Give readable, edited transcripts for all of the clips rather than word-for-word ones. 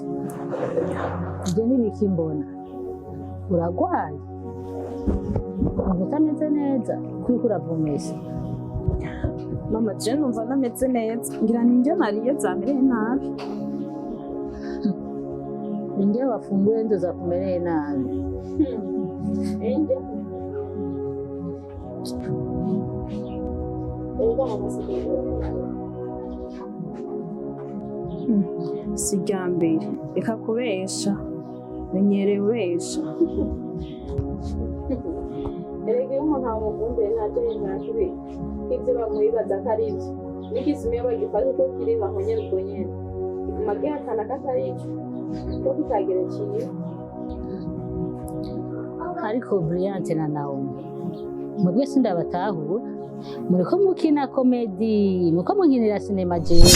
gute ibyo n'ibiki mbona uragwaye ubu utameze neza kuri kuravomesha mama je numva nameze neza ngira ninjye nariye zamereye nabi ninjye wafunguye ndoza kumereye nabi si irya mbere reka kubesha menyereye ubesha erega iyo umuntu amukundiye ntacyo yinashwe ibyo bamwibaza ko ari byo n'ikisumiye bagifata ko kiri bahonye ubwo nyene iguma gihakana ko atari icyo ko kitagerekeye ariko Bliante na Naomi mwebwe sindabatahura muriko mukina komedi muko mukinira sinema jewe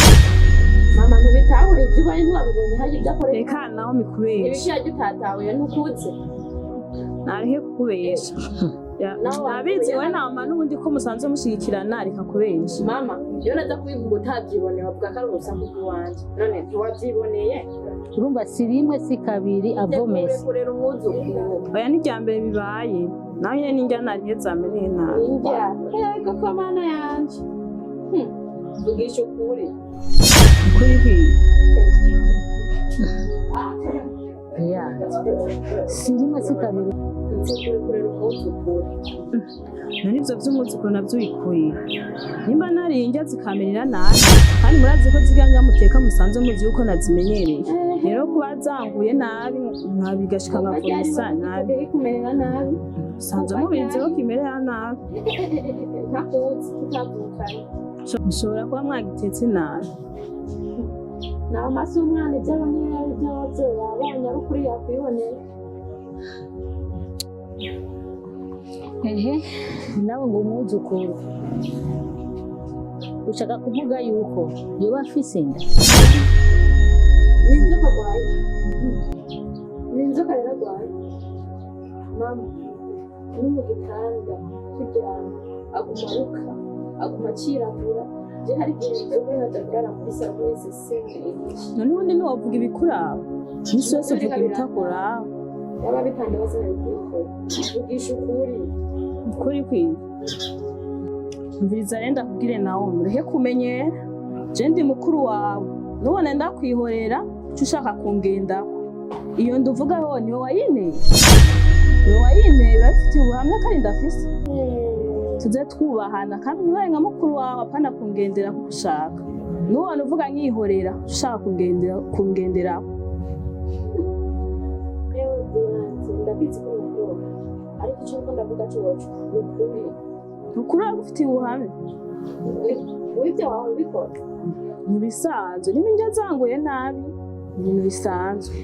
mama ntubitahure ibyo ubaye ntiwabibonye hari ibyo akorera reka nawe mikubesha ibishya gitatahuye ntukutse narihe kukubesha nabizi we nama n'ubundi ko musanzwe mushigikirana reka kubesha mama iyo naza kubivuga utabyiboneye bavuga ko ari urusaku rw'iwanjye none ntiwabyiboneye urumva si rimwe si kabiri avomesa kurera umwuzukuru oya n'irya mbere bibaye nawe nyene n'indya nariye zamereye nabi indya yego ko mana yanje vugisha ukuri kuri kwiye si rimwe si kabiri kurera umwuzukuru none ivyo vy'umwuzukuru navyo bikuye nimba nariye indya zikamerera nabi kandi murazi ko zirya nyamuteka musanzwe muzi yuko nazimenyereye rero kuba zanguye nabi nkabigashika nkavomesa nabi kumerera nabi musanzwe mubizi ko kimerera nabi ntakuzi tutavukanye mushobora kuba mwagitetse nabi ni amaso y'umwana iby'abanyeri by'ababyeyi abonye ari ukuri yakwibonera ehe nawe ngo umwuzukuru ushaka kuvuga yuko yoba afise inda ni inzoka arwaye ni inzoka rero arwaye mama ni mu gitanda turyamye aguma aruka aguma aciragura je hari igihe inzoka ntajagarara muri saro wese none ubundi ntiwavuga ibikuraba misi yose uvuga ibitakuraba yaba bitanda bose nabikubikora vugisha ukuri ukuri kwiye mviriza rero ndakubwire nawe mureke kumenyera je ndi mukuru wawe nubona ndakwihorera icyo ushaka kungendako iyo nduvuga ho niwe wayinteye urabifitiye ubuhamya kandi ndafise tuze twubahana kandi nibaye nka mukuru wawe apana kungendera kuko ushaka nubona uvuga nkihorera icyo ushaka kungenderaho ndabizi ko nabyoha ariko icyo uko ndavuga cyoco ni ukuri ukuri wagufitiye ubuhamya wibyo wawe ubikora ntibisanzwe niba indya zanguye nabi ibintu bisanzwe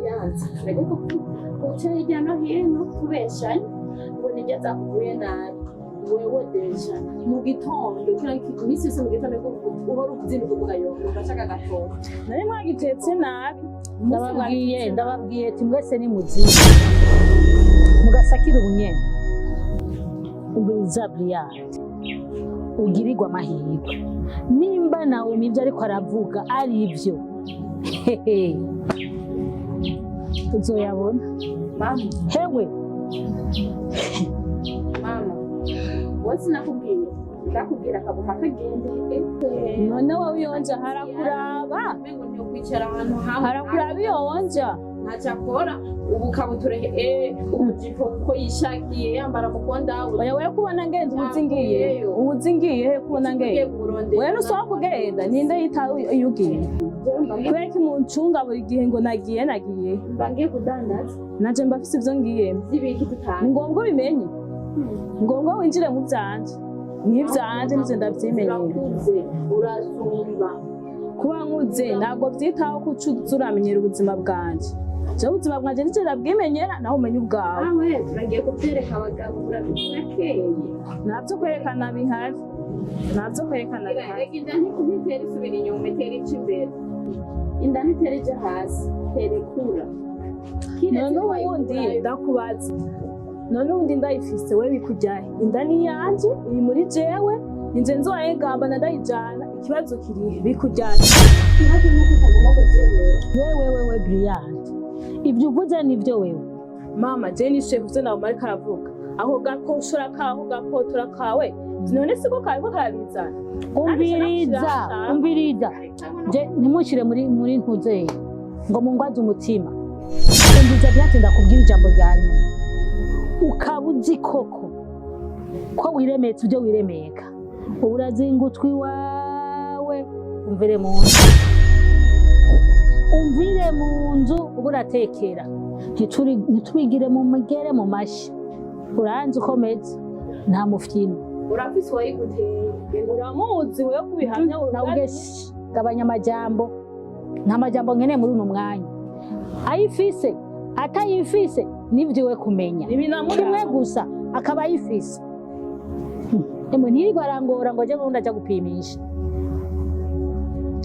yanze reka ko uca hirya no hino kubeshanya ngo nijya zakuguye nabi wewe deja mu gitondo iminsi yose mu gitondo uhora uzinduka uvuga yongo ugashaka agatongo nari mwagitetse nabi ndababwiye ati mwese ni muzimu mugasakira ubunyene ubwiza Bliante ugirirwa amahirwe nimba Naomi ibyo ariko aravuga ari ibyo uzoyabona mama hewe mama wose nakubwiye ndakubwira akaguma kagendeye none wowe uyonja harakuraba mengo niyo kwicara ahantu hamwe harakuraba iyonja ntacyo akora ubu kabuture ubujipo uko yishakiye yambara mukonda oya wewe kubona ngende ubuzingiye he kubona ngende wewe nusohoka kugenda ninde yitawe yugiye kubera ko umuncunga buri gihe ngo nagiye mbangiye kudandaza naje mbafise ivyo ngiyemo zibiki tutanga ni ngombwa ubimenye ngombwa winjire mu vyanje n'ivyanje nivyo ndavyimenyera urasumba kuba nkuze ntabwo vyitaho ko uramenyera ubuzima bwanje je ubuzima bwanje nico ndabwimenyera naho umenye ubwawe turagiye kuvyereka abagabo urabikeye navyo kwerekana bihari inda ntitera isubira inyuma itera ica imbere inda ntitera ija hasi terekura none ubundi ndakubaza none ubundi ndayifise we bikujyahe inda ni yanje iri muri jewe ninje nzoyegamba ndayijana ikibazo kiri bikujyana ikibazo nuko utagomba kubyemera wewe Bliante, ibyo uvuze nivyo wewe? Mama je nishe kuvyo nawe mariko aravuga aho gakoshora kaho gakotora kawe none siko kawe ko karabizana. Umviriza je ntimushire muri ntuzeye ngo mungwaze umutima. Umviriza Bliante, ndakubwira ijambo rya nyuma. Ukabuzi koko ko wiremetse ibyo wiremeka, urazingutwi wawe umvire mu nzu, uburatekera ntitubigire mu migere mu mashi. Uranzi ukomeze nta mufyino. Urafise wayiguteye Uramuzi wewe kubihamya nawe gabanya amajambo, nta majambo nkeneye muri uno mwanya. Ayifise atayifise nivyiwe kumenya kimwe gusa akaba ayifise. Emwe ntirirwa arangora ngo je ngo ndaja gupimisha.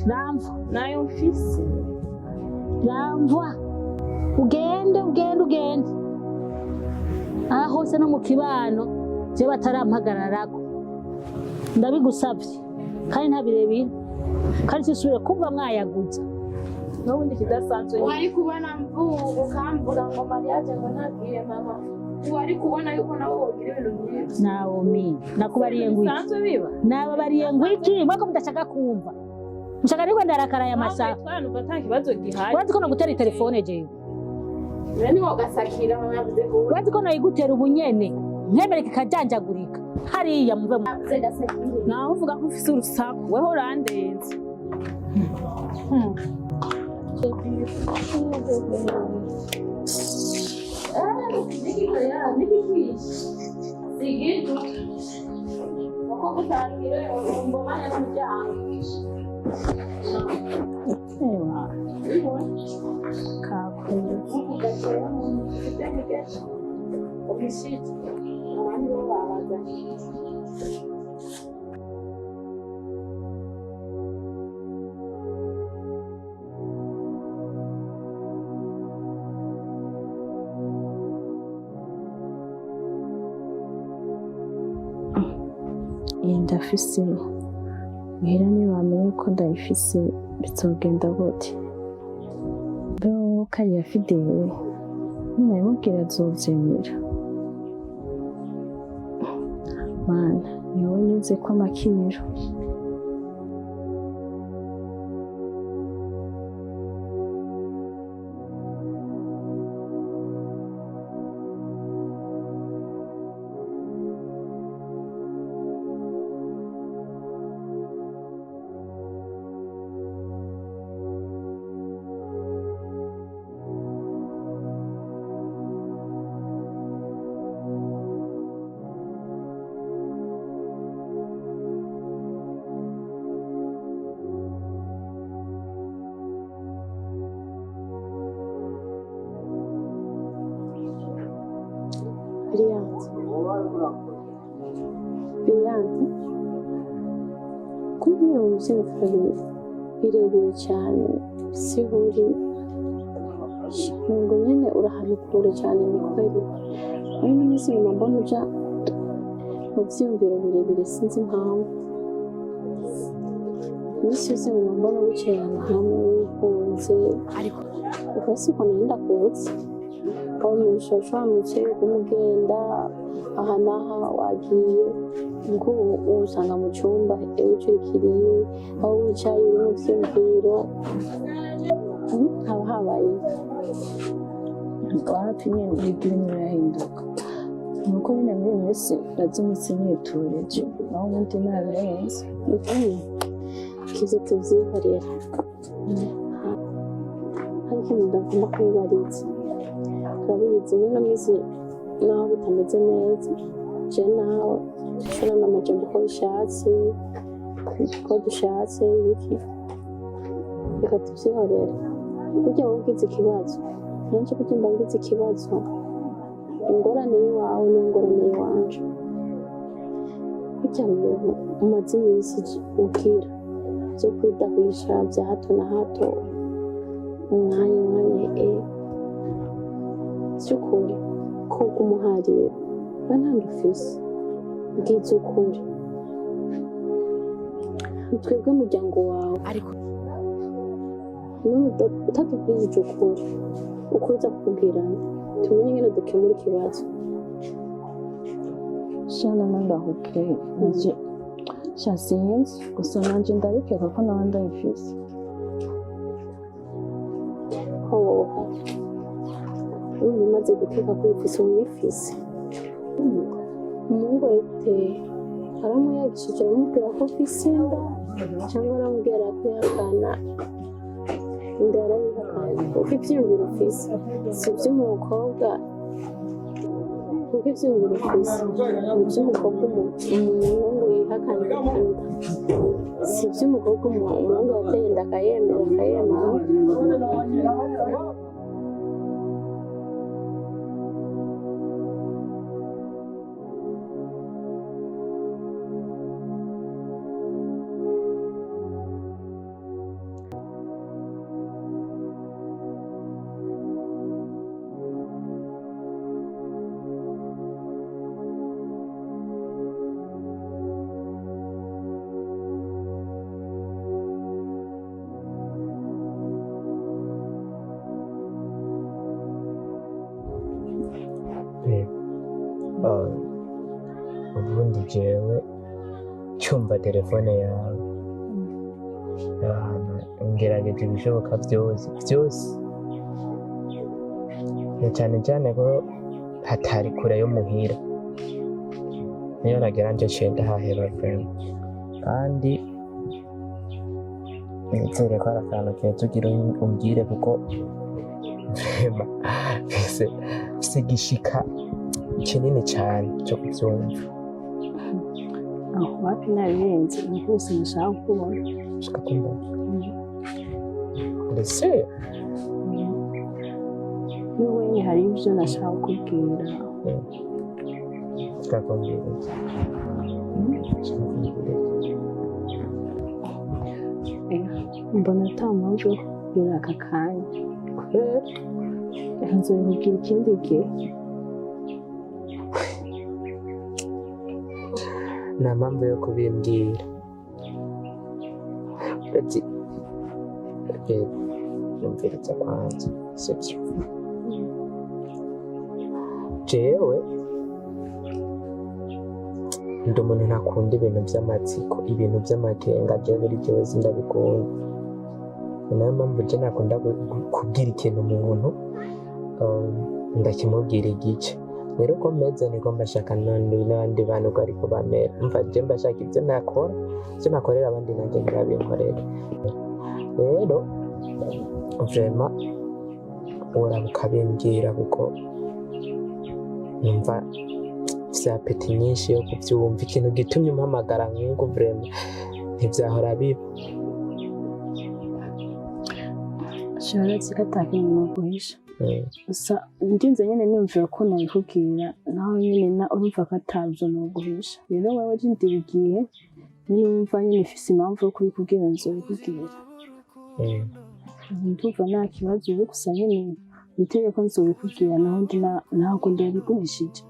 Ramva nayo mfise ramva ugende aha hose no mu kibano je batarampagararako, ndabigusavye kandi ntabirebire kandi sisubire kumva mwayaguza. n'ubundi kidasanzwe wari kubona mvugo ukamvuga ngo mariage ngo ntabwiye mama, wari kubona yuko nabo bogira ibintu byinshi. Naomi nakubariye ngo bisanzwe biba nababariye ngo iki mwako mudashaka kumva, mushaka ariko ndarakara ya masaha. Twanumva nta kibazo gihari. Urazi ko nagutera telefone jewe? Nani wogasakira mama yavuze ko Urazi ko nayigutera ubunyene nkemereka kajanjagurika hariya muve mu yavuze gasakira. naho uvuga ko ufise urusaku weho urandenze. Sigitu uko kutangire ngomanya n'umuryango. Ndafise muhera niba bamenye ko ndayifise bizogenda gute? Mbeho kariya Phidel nabimubwira azovyemera. Mana niwe nize ko amakiro. Bliante kumbwira mu by'ukuri birebire cyane sihuri ngo nyine urahanukure cyane ni kweli ari n'imisi nyuma mbona uja mu byiyumviro birebire sinzi impamvu imisi yose nyuma mbona wicaye ahantu hamwe wikunze ariko ukwesi ko nari ndakutse ukabona ibishashwanutse kumugenda aha n'aha wagiye ubwo usanga mu cyumba ucikiriye aho wicaye uri mu byiyumviro haba habaye wapi nyine ibintu birahinduka nuko nyine muri iyi minsi nazimitse niturije naho ubundi nabirenze kize tubyihorera hari ikintu ndagomba kubibariza turabizi n'ino minsi naho bitameze neza je nawe dushobora n'amajambo uko bishatse uko dushatse ibiki reka tubyihorere burya wowe ugize ikibazo nanjye burya mba ngize ikibazo ingorane y'iwawe n'ingorane y'iwanje burya bintu umaze iminsi ubwira byo kwidahisha bya hato na hato umwanya by'ukuri ko umuharira we ntabwo ufise bwiza ukuri twebwe umuryango wawe ariko utatubwije ukuri ukuza kukubwirana tumenye ingene dukemura ikibazo. Shana ndahukeye nje shasinzi gusa nanje ndabikeka ko nawe ndabifise. Ubu umaze gukeka ko ubifise umwifise. Umuhungu yiteye aramuyagishije aramubwira ko afise inda cyangwa aramubwira ko yakana inda yarayihakanye kuko ivyiyumviro ufise si ivy'umukobwa kuko ivyiyumviro ufise ni ivy'umukobwa umuhungu yihakanye inda si ivy'umukobwa umuhungu yateye inda akayemera. ubundi jewe cyumva telefone yawe ngerageza ibishoboka byose cyane cyane ko hatari kure yo muhira niyo nagira nje shenda haheba vrema kandi nizere ko ari akantu keza ugira umbwire kuko vrema fise igishika kinini cyane cyo kubyumva. Wapi nabirenze ni hose nashaka kubona. Ushaka kumbona ndetse niwe hari ibyo nashaka kukubwira. Ushaka mbona ata mpamvu yo kukubwira aka kanya nzobikubwira ikindi gihe. nta mpamvu yo kubimbwira uretse yumviriza kwanza sibyo jewe ndi umuntu ntakunda ibintu by'amatsiko ibintu by'amakenga jewe buri jewe sindabikunda ni nayo mpamvu je nakunda kubwira ikintu umuntu ndakimubwira igice rero ko meze niko mbashaka n'abandi bantu ko ariko bamera mva je mbashaka ibyo nakora ibyo nakorera abandi nanjye ntibabinkorera rero vrema uraba ukabimbwira kuko numva vya peti nyinshi yo kubyumva ikintu gitumye umpamagara nk'uko vrema ntibyahora biba shobora zikataka inyuma guhisha gusa ndinze nyene nimvira ko nabikubwira naho nyene urumva ko atabyo noguhisha rero wewe jindira igihe numva nyene ifise impamvu yo kubikubwira nzobikubwira. Ndumva nta kibazo uri gusa nyene nitege ko nzobikubwira naho ntabwo ndabigumishije.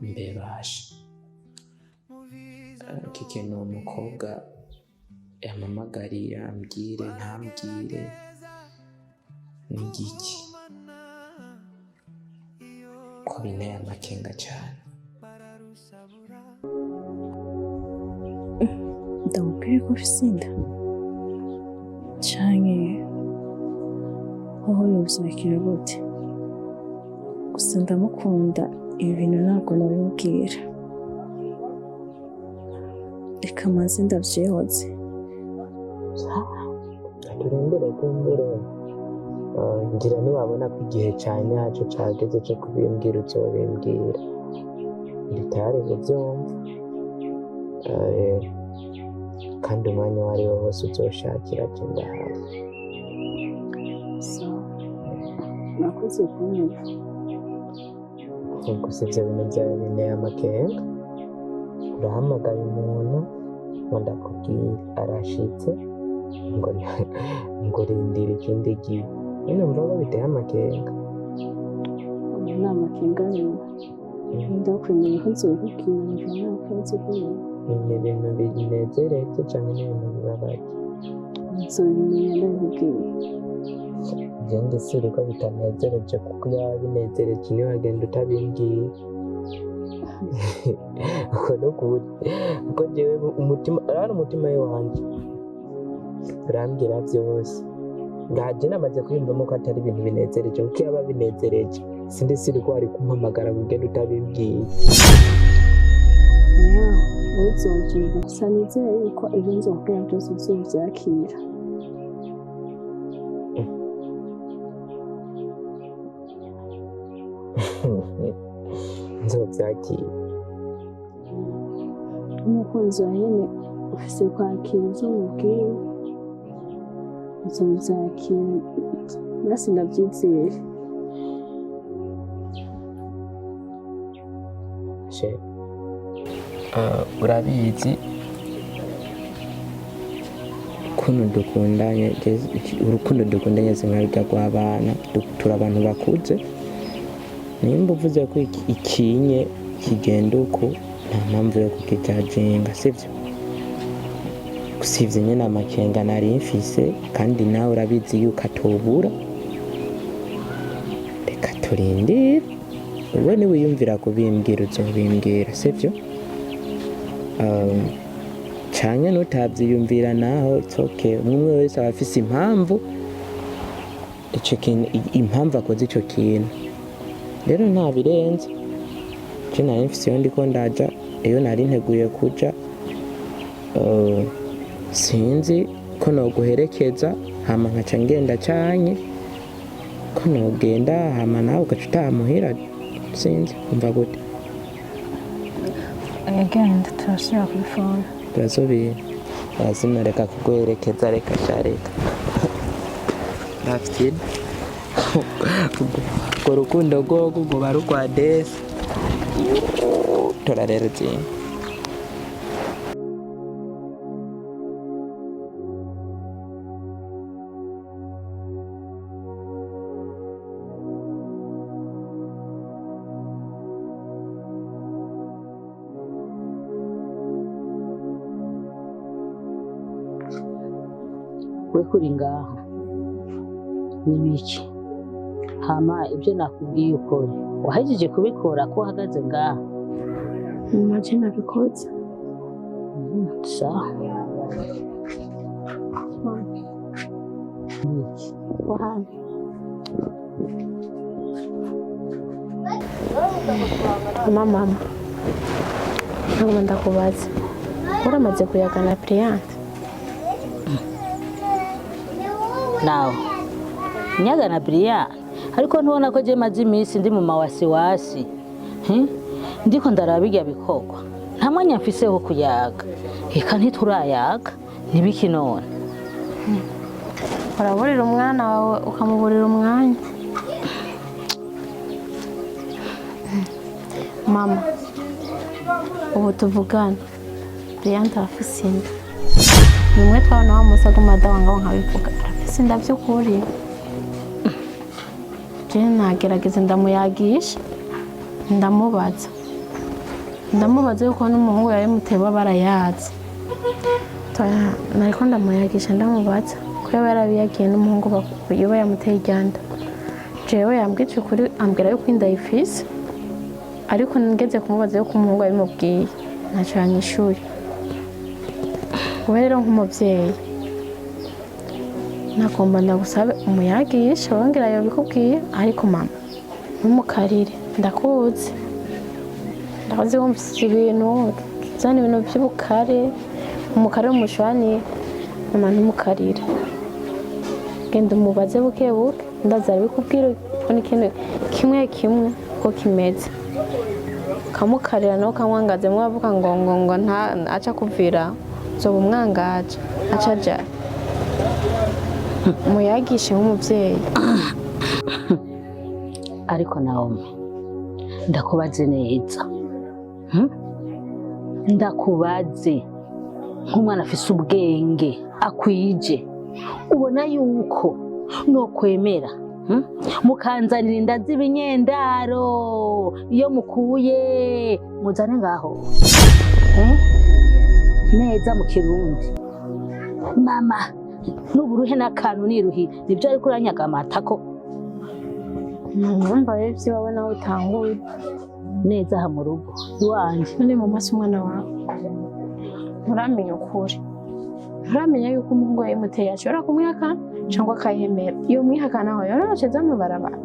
mbebasha kikeneye umukobwa yampamagariye ambwire ntambwire n'igiki ko binteye amakenga cyane. ndamubwire ko ufise inda canke aho yovyakira gute gusa ndamukunda ibi bintu ntabwo nabimubwira reka maze ndavyihoze. turindire kumbure ngira niwabona ko igihe cyane yacu cageze cyo kubimbwira uzobimbwira ndi tayari kubyumva kandi umwanya uwo ari wo wose uzoshakira je ndahari. nakoze kunyumva gusa ivyo bintu vyawe binteye amakenga urahamagaye umuntu ngo ndakubwire arashitse ngo rindira ikindi gihe nyine mva ko biteye amakenga. ni amakenga nyuma ndakwemeye ko nzobikubwira nta kibazo kubera ni ibintu binezereje cyane n'ibintu bibabaje nzobimenya ndabikubwira genda siri ko bitanezereje kuko yaba binezereje niyo wagenda utabimbwiye uko no kuburyo kuko jewe umutima umutima wanjye urambwira byose ngaje namaze kwiyumvamo ko atari ibintu binezereje kuko yaba binezereje sindi siri ko wari kumpamagara ngo ugende utabimbwiye uzobyumva gusa nizeye yuko ibyo nzokubwira byose uzobyakira nzobyakira umukunzi wa hene ufise kwakira ibyo umubwiye uzobyakira basi ndabyizeye urabizi urukundo dukundanye sinkarujya rw'abana turi abantu bakuze nimba uvuze ko ikinye kigenda uko nta mpamvu yo kukijajenga sibyo usibye nyine amakenga nari mfise kandi nawe urabizi yuko atobura reka turindire wowe niwiyumvira kubimbwira uzobimbwira sibyo canke nutavyiyumvira naho it's okay umwe wese aba afise impamvu ico kintu impamvu akoze ico kintu rero nta birenze je nari mfise iyo ndiko ndaja iyo nari nteguye kuja sinzi ko noguherekeza hama nkaca ngenda canke ko nogenda hama nawe ugaca utaha muhira sinzi umva gute agenda turasubira kuri fone turasubira arazina reka kuguherekeza reka shareka ndafite urwo rukundo rwogo ngo barugwa desi turarera cyane we kuri ngaha n'ibiki hama ibyo nakubwiye ukore wahejeje kubikora ko uhagaze ngaha maje nabikoze sawa wahana mama ntabwo ndakubaza uramaze kuyagana Bliante nawe nyaga na Bliante ariko ntubona ko je maze iminsi ndi mu mawasiwasi ndiko ndarabirya bikorwa nta mwanya mfise wo kuyaga eka ntiturayaga nibiki none uraburira umwana wawe ukamuburira umwanya mama ubu tuvugana Bliante afise inda nimwe twabona wa musaga madawa ngaho nkabivuga arafise inda by'ukuri je nagerageza ndamuyagisha ndamubaza yuko n'umuhungu yari muteba barayazi nariko ndamuyagisha ndamubaza ko yaba yarabiyagiye n'umuhungu yoba yamuteye iryanda jewe yambwiye ukuri ambwira yuko inda yifise ariko ngeze kumubaza yuko umuhungu yabimubwiye ntacyo yanyishuye rero nk'umubyeyi nagomba ndagusabe umuyagisha wongera yabikubwiye ariko mama ntumukarire ndakuzi wumvise ibintu uzana ibintu by'ubukare umukare w'umushwani mama ntumukarire genda umubaze buke buke ndazara bikubwira ko n'ikintu kimwe ko kimeze kamukarira nawe kamwangaze mwavuga ngo aca kuvira zoba umwangaje acaja muyagishe nk'umubyeyi ariko Naomi ndakubaze neza ndakubaze nk'umwana afise ubwenge akwije ubona yuko no kwemera mukanzanira inda z'ibinyendaro iyo mukuye muzane ngaho neza mu Kirundi. Mama n'uburuhe n'akantu niruhi nibyo ariko uranyaga amata ko numva rero iwawe nawe utanguye neza aha mu rugo iwanje. none mu maso umwana wawe nturamenya ukuri, nturamenya yuko umuhungu wawe muteye ashobora kumwihakana cyangwa akayemera. iyo mwihakana aho yoroshe mu barabara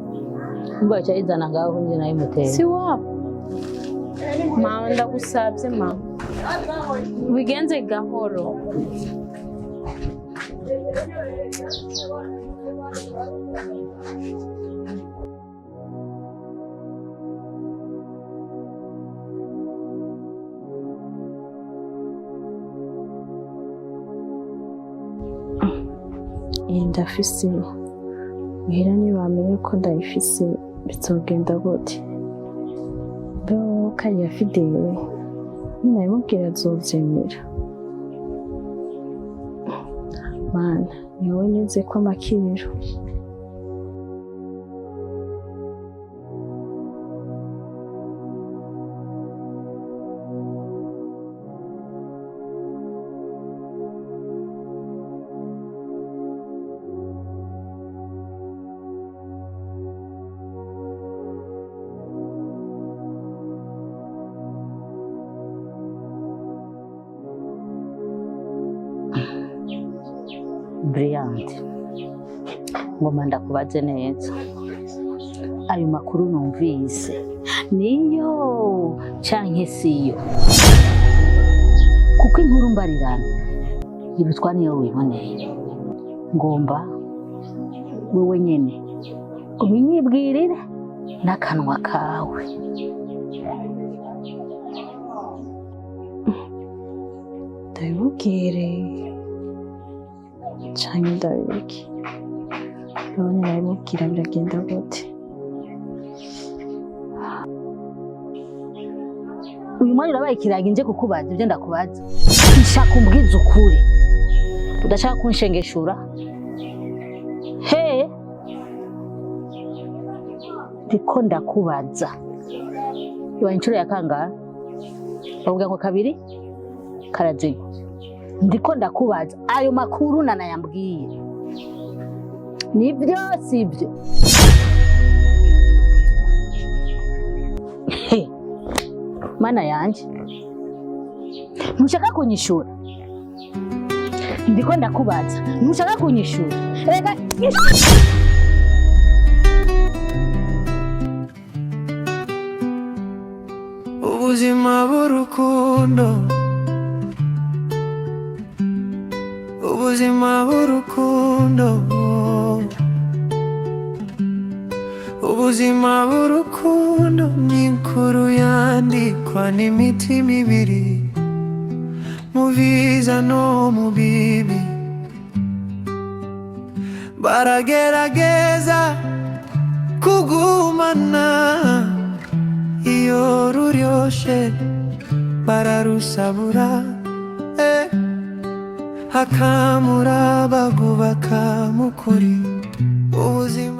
ngo cyayizana ngaho njye nayo muteye si wabo. Mama ndagusabye mama ubigenze gahoro. ndafise muhira ntibamenye ko ndayifise bizogenda gute? mbeho kariya Phidel ninabimubwira azovyemera. mana ni wowe nize ko amakiriro. Bliante, ngoma ndakubaze neza, ayo makuru numvise niyo canke siyo? kuko inkuru mbarirana irutwa niyo wiboneye. ngomba wewe nyene ubinyibwirire n'akanwa kawe. ndabibubwire canke ndabibike? none nabimubwira biragenda gute? uyu mwanya urabaye ikiragi nje kukubaza ibyo ndakubaza. nshaka umbwiza ukuri, udashaka kunshengeshura. he ndiko ndakubaza iwa inshuro ya kangahe? bavuga ngo kabiri karazigwa. ndiko ndakubaza ayo makuru nanayambwiye nibyo sibyo? mana yanje ntushaka kunyishura? ndiko ndakubaza ntushaka kunyishura? reka ubuzima bw'urukundo, ubuzima bw'urukundo, ubuzima bw'urukundo ni inkuru yandikwa n'imitima ibiri, mu biza no mu bibi. baragerageza kugumana, iyo ruryoshe bararusabura, hakamura bagubaka mukuri ubuzima.